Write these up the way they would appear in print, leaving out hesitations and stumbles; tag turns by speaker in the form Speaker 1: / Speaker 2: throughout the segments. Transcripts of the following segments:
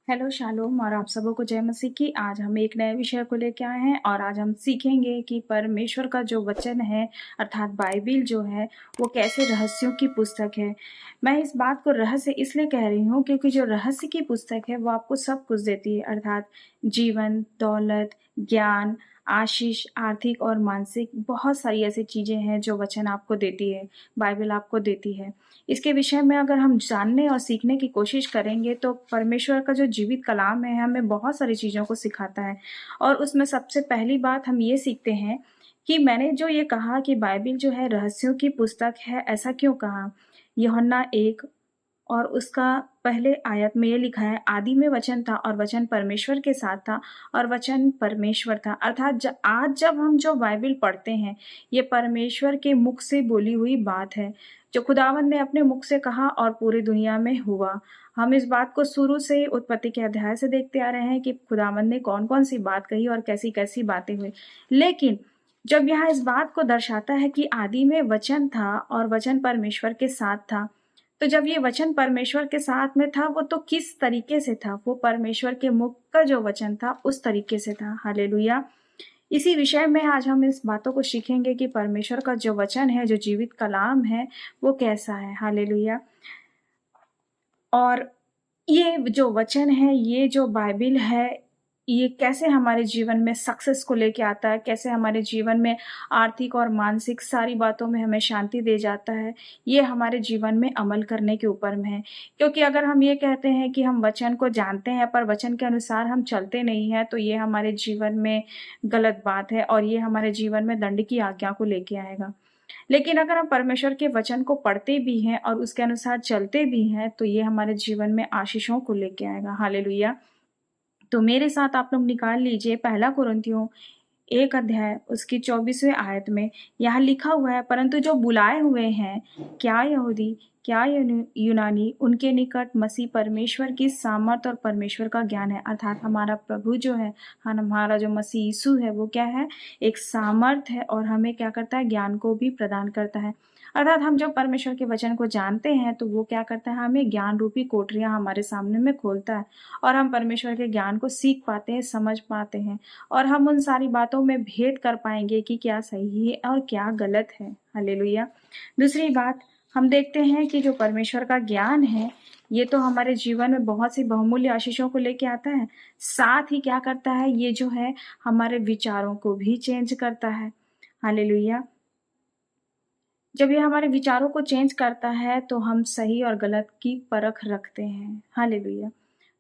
Speaker 1: Hello shalom और आप सबों को जय मसीह की। आज हम एक नए विषय को लेके आए हैं और आज हम सीखेंगे कि परमेश्वर का जो वचन है अर्थात बाइबिल जो है वो कैसे रहस्यों की पुस्तक है। मैं इस बात को रहस्य इसलिए कह रही हूँ क्योंकि जो रहस्य की पुस्तक है वो आपको सब कुछ देती है, अर्थात जीवन, दौलत, ज्ञान, आशीष, आर्थिक और मानसिक बहुत सारी ऐसी चीज़ें हैं जो वचन आपको देती है, बाइबल आपको देती है। इसके विषय में अगर हम जानने और सीखने की कोशिश करेंगे तो परमेश्वर का जो जीवित कलाम है हमें बहुत सारी चीज़ों को सिखाता है। और उसमें सबसे पहली बात हम ये सीखते हैं कि मैंने जो ये कहा कि बाइबिल जो है रहस्यों की पुस्तक है, ऐसा क्यों कहा? यूहन्ना 1 और उसका पहले आयत में ये लिखा है, आदि में वचन था और वचन परमेश्वर के साथ था और वचन परमेश्वर था। अर्थात आज जब हम जो बाइबिल पढ़ते हैं ये परमेश्वर के मुख से बोली हुई बात है, जो खुदावंद ने अपने मुख से कहा और पूरी दुनिया में हुआ। हम इस बात को शुरू से उत्पत्ति के अध्याय से देखते आ रहे हैं कि खुदावंद ने कौन कौन सी बात कही और कैसी कैसी बातें हुई। लेकिन जब यहाँ इस बात को दर्शाता है कि आदि में वचन था और वचन परमेश्वर के साथ था, तो जब ये वचन परमेश्वर के साथ में था वो तो किस तरीके से था? वो परमेश्वर के मुख का जो वचन था उस तरीके से था। हालेलुया। इसी विषय में आज हम इस बातों को सीखेंगे कि परमेश्वर का जो वचन है, जो जीवित कलाम है, वो कैसा है। हालेलुया। और ये जो वचन है, ये जो बाइबिल है, ये कैसे हमारे जीवन में सक्सेस को लेके आता है, कैसे हमारे जीवन में आर्थिक और मानसिक सारी बातों में हमें शांति दे जाता है, ये हमारे जीवन में अमल करने के ऊपर में है। क्योंकि अगर हम ये कहते हैं कि हम वचन को जानते हैं पर वचन के अनुसार हम चलते नहीं हैं, तो ये हमारे जीवन में गलत बात है और ये हमारे जीवन में दंड की आज्ञा को लेके आएगा। लेकिन अगर हम परमेश्वर के वचन को पढ़ते भी हैं और उसके अनुसार चलते भी हैं, तो ये हमारे जीवन में आशीषों को लेके आएगा। हालेलुया। तो मेरे साथ आप लोग निकाल लीजिए पहला कुरिन्थियों 1 अध्याय उसकी 24वें आयत में यहाँ लिखा हुआ है, परंतु जो बुलाए हुए हैं, क्या यहूदी क्या यूनानी, उनके निकट मसीह परमेश्वर की सामर्थ और परमेश्वर का ज्ञान है। अर्थात हमारा प्रभु जो है, हमारा जो मसीह यीशु है, वो क्या है? एक सामर्थ है और हमें क्या करता है? ज्ञान को भी प्रदान करता है। अर्थात हम जब परमेश्वर के वचन को जानते हैं तो वो क्या करता है? हमें ज्ञान रूपी कोठरियां हमारे सामने में खोलता है और हम परमेश्वर के ज्ञान को सीख पाते हैं, समझ पाते हैं और हम उन सारी बातों में भेद कर पाएंगे कि क्या सही है और क्या गलत है। हालेलुया। दूसरी बात हम देखते हैं कि जो परमेश्वर का ज्ञान है ये तो हमारे जीवन में बहुत सी बहुमूल्य आशीषों को लेके आता है, साथ ही क्या करता है? ये जो है हमारे विचारों को भी चेंज करता है। हालेलुया। जब ये हमारे विचारों को चेंज करता है तो हम सही और गलत की परख रखते हैं। हालेलुया।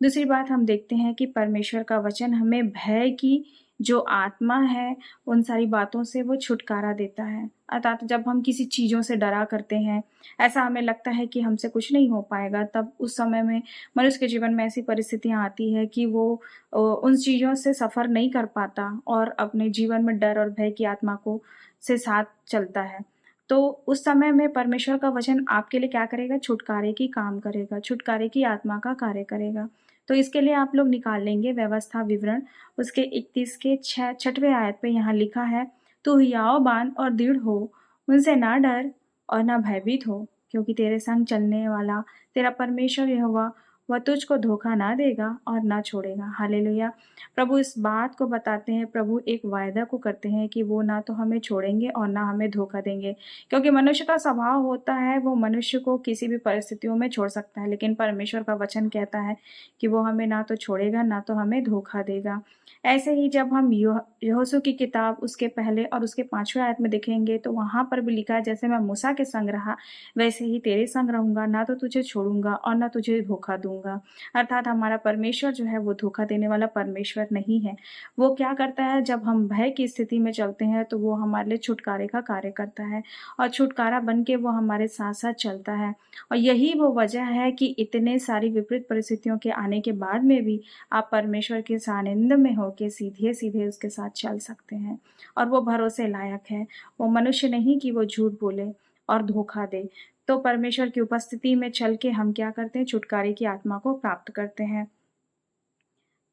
Speaker 1: दूसरी बात हम देखते हैं कि परमेश्वर का वचन हमें भय की जो आत्मा है उन सारी बातों से वो छुटकारा देता है। अर्थात जब हम किसी चीज़ों से डरा करते हैं, ऐसा हमें लगता है कि हमसे कुछ नहीं हो पाएगा, तब उस समय में मनुष्य के जीवन में ऐसी परिस्थितियां आती है कि वो उन चीज़ों से सफ़र नहीं कर पाता और अपने जीवन में डर और भय की आत्मा को से साथ चलता है। तो उस समय में परमेश्वर का वचन आपके लिए क्या करेगा? छुटकारे की काम करेगा, छुटकारे की आत्मा का कार्य करेगा। तो इसके लिए आप लोग निकाल लेंगे व्यवस्था विवरण उसके 31 के 6वें आयत पे यहाँ लिखा है, तू हियाव बांध और दृढ़ हो, उनसे ना डर और ना भयभीत हो, क्योंकि तेरे संग चलने वाला तेरा परमेश्वर यहोवा वह तुझको धोखा ना देगा और ना छोड़ेगा। हालेलुया। प्रभु इस बात को बताते हैं, प्रभु एक वायदा को करते हैं कि वो ना तो हमें छोड़ेंगे और ना हमें धोखा देंगे। क्योंकि मनुष्य का स्वभाव होता है वो मनुष्य को किसी भी परिस्थितियों में छोड़ सकता है, लेकिन परमेश्वर का वचन कहता है कि वो हमें ना तो छोड़ेगा ना तो हमें धोखा देगा। ऐसे ही जब हम यहोशू की किताब उसके पहले और उसके 5वें आयत में देखेंगे तो वहां पर भी लिखा है, जैसे मैं मूसा के संग रहा वैसे ही तेरे संग रहूंगा, ना तो तुझे छोड़ूंगा और ना तुझे धोखा दूंगा। अर्थात हमारा परमेश्वर जो है वो धोखा देने वाला परमेश्वर नहीं है। वो क्या करता है? जब हम भय की स्थिति में चलते हैं तो वो हमारे लिए छुटकारे का कार्य करता है और छुटकारा बन के वो हमारे साथ साथ चलता है। और यही वो वजह है कि इतने सारी विपरीत परिस्थितियों के आने के बाद में भी आप परमेश्वर के सानिध्य में होके सीधे सीधे उसके साथ चल सकते हैं। और वो भरोसे लायक है, वो मनुष्य नहीं कि वो झूठ बोले और धोखा दे। तो परमेश्वर की उपस्थिति में चल के हम क्या करते हैं? छुटकारे की आत्मा को प्राप्त करते हैं।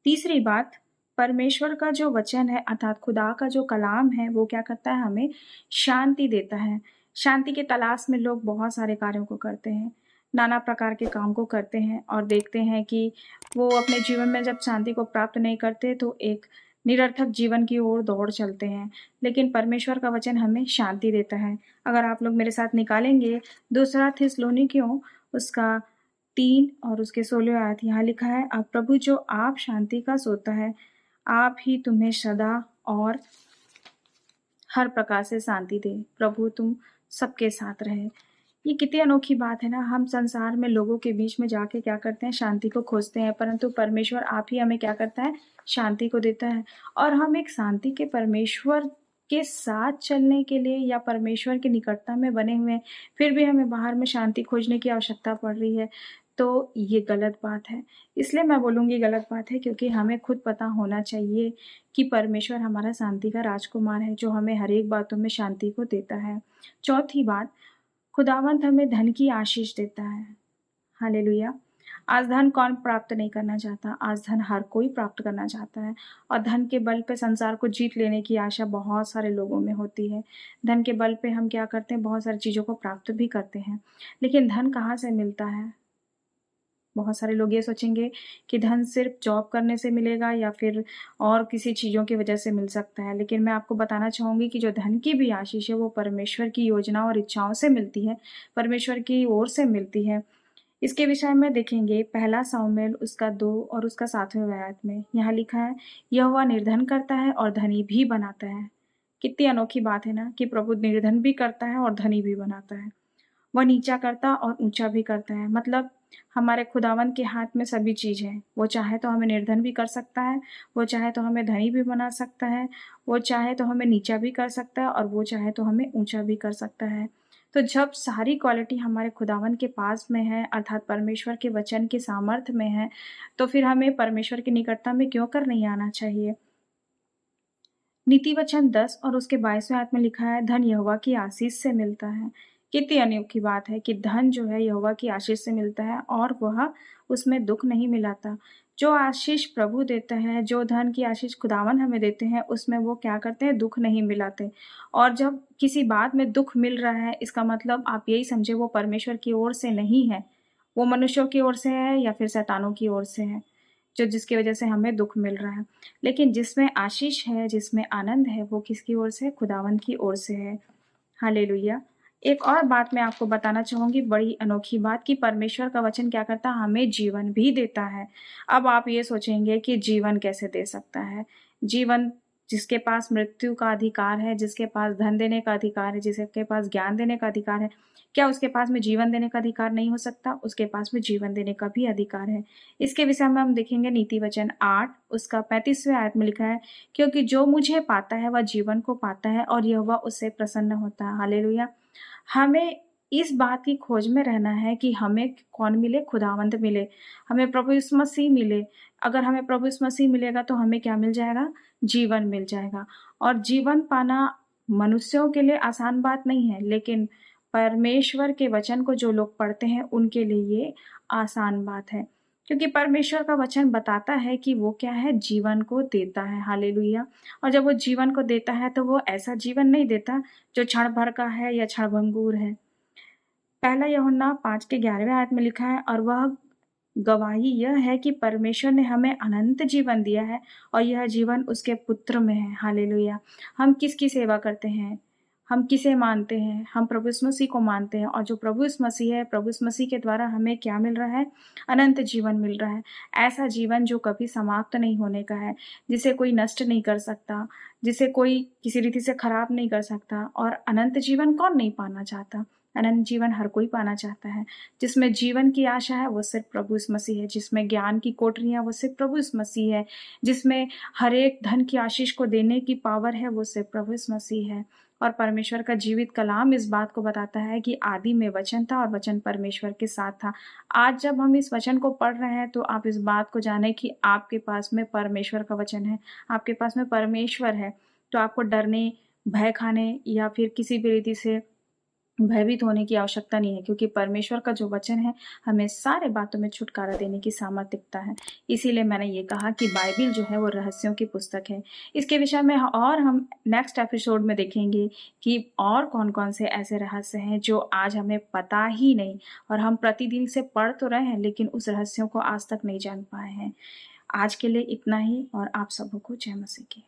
Speaker 1: तीसरी बात, परमेश्वर का जो वचन है अर्थात खुदा का जो कलाम है वो क्या करता है? हमें शांति देता है। शांति की तलाश में लोग बहुत सारे कार्यों को करते हैं। नाना प्रकार के काम को करते हैं और देखते हैं कि वो अपने जीवन में जब शांति को प्राप्त नहीं करते तो एक निरर्थक जीवन की ओर दौड़ चलते हैं। लेकिन परमेश्वर का वचन हमें शांति देता है। अगर आप लोग मेरे साथ निकालेंगे दूसरा थिस्सलुनीकियों उसका 3 और उसके 16 आयत, यहाँ लिखा है, अब प्रभु जो आप शांति का सोता है, आप ही तुम्हें सदा और हर प्रकार से शांति दे। प्रभु तुम सबके साथ रहे। ये कितनी अनोखी बात है ना। हम संसार में लोगों के बीच में जाके क्या करते हैं, शांति को खोजते हैं, परंतु परमेश्वर आप ही हमें क्या करता है, शांति को देता है। और हम एक शांति के परमेश्वर के साथ चलने के लिए या परमेश्वर की निकटता में बने हुए हैं, फिर भी हमें बाहर में शांति खोजने की आवश्यकता पड़ रही है, तो ये गलत बात है। इसलिए मैं बोलूँगी गलत बात है, क्योंकि हमें खुद पता होना चाहिए कि परमेश्वर हमारा शांति का राजकुमार है, जो हमें हर एक बातों में शांति को देता है। चौथी बात, खुदावंत हमें धन की आशीष देता है। हालेलुया। आज धन कौन प्राप्त नहीं करना चाहता? आज धन हर कोई प्राप्त करना चाहता है, और धन के बल पे संसार को जीत लेने की आशा बहुत सारे लोगों में होती है। धन के बल पे हम क्या करते हैं, बहुत सारी चीज़ों को प्राप्त भी करते हैं। लेकिन धन कहाँ से मिलता है? बहुत सारे लोग ये सोचेंगे कि धन सिर्फ जॉब करने से मिलेगा या फिर और किसी चीज़ों की वजह से मिल सकता है। लेकिन मैं आपको बताना चाहूँगी कि जो धन की भी आशीष है वो परमेश्वर की योजना और इच्छाओं से मिलती है, परमेश्वर की ओर से मिलती है। इसके विषय में देखेंगे पहला शाऊल उसका 2 और उसका 7वें आयत में यहाँ लिखा है, यहोवा निर्धन करता है और धनी भी बनाता है। कितनी अनोखी बात है ना कि प्रभु निर्धन भी करता है और धनी भी बनाता है। वह नीचा करता और ऊंचा भी करता है। मतलब हमारे खुदावन के हाथ में सभी चीज़ है। वो चाहे तो हमें निर्धन भी कर सकता है, वो चाहे तो हमें धनी भी बना सकता है, वो चाहे तो हमें नीचा भी कर सकता है, और वो चाहे तो हमें ऊंचा भी कर सकता है। तो जब सारी क्वालिटी हमारे खुदावन के पास में है, अर्थात परमेश्वर के वचन के सामर्थ्य में है, तो फिर हमें परमेश्वर की निकटता में क्यों कर नहीं आना चाहिए। नीति वचन 10 और उसके 22वें आयत में लिखा है, धन यहोवा की आशीष से मिलता है। कितनी अनोखी बात है कि धन जो है यहोवा की आशीष से मिलता है और वह उसमें दुख नहीं मिलाता। जो आशीष प्रभु देता है, जो धन की आशीष खुदावन हमें देते हैं, उसमें वो क्या करते हैं, दुख नहीं मिलाते। और जब किसी बात में दुख मिल रहा है, इसका मतलब आप यही समझे वो परमेश्वर की ओर से नहीं है, वो मनुष्यों की ओर से है या फिर शैतानों की ओर से है, जो जिसकी वजह से हमें दुख मिल रहा है। लेकिन जिसमें आशीष है, जिसमें आनंद है, वो किसकी ओर से है, खुदावंद की ओर से है। हालेलुया। एक और बात मैं आपको बताना चाहूंगी, बड़ी अनोखी बात, कि परमेश्वर का वचन क्या करता है, हमें जीवन भी देता है। अब आप ये सोचेंगे कि जीवन कैसे दे सकता है। जीवन, जिसके पास मृत्यु का अधिकार है, जिसके पास धन देने का अधिकार है, जिसके पास ज्ञान देने का अधिकार है, क्या उसके पास में जीवन देने का अधिकार नहीं हो सकता? उसके पास में जीवन देने का भी अधिकार है। इसके विषय में हम देखेंगे नीति वचन 8 उसका 35वें आयत में लिखा है, क्योंकि जो मुझे पाता है वह जीवन को पाता है और यहोवा उससे प्रसन्न होता है। हालेलुया। हमें इस बात की खोज में रहना है कि हमें कौन मिले, खुदावंद मिले, हमें प्रभु यीशु मसीह मिले। अगर हमें प्रभु यीशु मसीह मिलेगा तो हमें क्या मिल जाएगा, जीवन मिल जाएगा। और जीवन पाना मनुष्यों के लिए आसान बात नहीं है, लेकिन परमेश्वर के वचन को जो लोग पढ़ते हैं उनके लिए ये आसान बात है, क्योंकि परमेश्वर का वचन बताता है कि वो क्या है, जीवन को देता है। हालेलुया। और जब वो जीवन को देता है तो वो ऐसा जीवन नहीं देता जो क्षण भर का है या क्षणभंगुर है। पहला यूहन्ना 5 के 11वें आयत में लिखा है, और वह गवाही यह है कि परमेश्वर ने हमें अनंत जीवन दिया है और यह जीवन उसके पुत्र में है। हालेलुया। हम किसकी सेवा करते हैं, हम किसे मानते हैं, हम प्रभु यीशु मसीह को मानते हैं। और जो प्रभु यीशु मसीह है, प्रभु यीशु मसीह के द्वारा हमें क्या मिल रहा है, अनंत जीवन मिल रहा है। ऐसा जीवन जो कभी समाप्त नहीं होने का है, जिसे कोई नष्ट नहीं कर सकता, जिसे कोई किसी रीति से खराब नहीं कर सकता। और अनंत जीवन कौन नहीं पाना चाहता, अनंत जीवन हर कोई पाना चाहता है। जिसमें जीवन की आशा है वो सिर्फ प्रभु यीशु मसीह है, जिसमें ज्ञान की कोठरियां वो सिर्फ प्रभु यीशु मसीह है, जिसमें हर एक धन की आशीष को देने की पावर है वो सिर्फ प्रभु यीशु मसीह है। और परमेश्वर का जीवित कलाम इस बात को बताता है कि आदि में वचन था और वचन परमेश्वर के साथ था। आज जब हम इस वचन को पढ़ रहे हैं तो आप इस बात को जाने कि आपके पास में परमेश्वर का वचन है, आपके पास में परमेश्वर है। तो आपको डरने, भय खाने या फिर किसी भी रीति से भयभीत होने की आवश्यकता नहीं है, क्योंकि परमेश्वर का जो वचन है हमें सारे बातों में छुटकारा देने की सामर्थ्यता है। इसीलिए मैंने ये कहा कि बाइबिल जो है वो रहस्यों की पुस्तक है। इसके विषय में और हम नेक्स्ट एपिसोड में देखेंगे कि और कौन-कौन से ऐसे रहस्य हैं जो आज हमें पता ही नहीं, और हम प्रतिदिन इसे पढ़ तो रहे हैं लेकिन उस रहस्यों को आज तक नहीं जान पाए हैं। आज के लिए इतना ही, और आप सबों को जय मसीह की।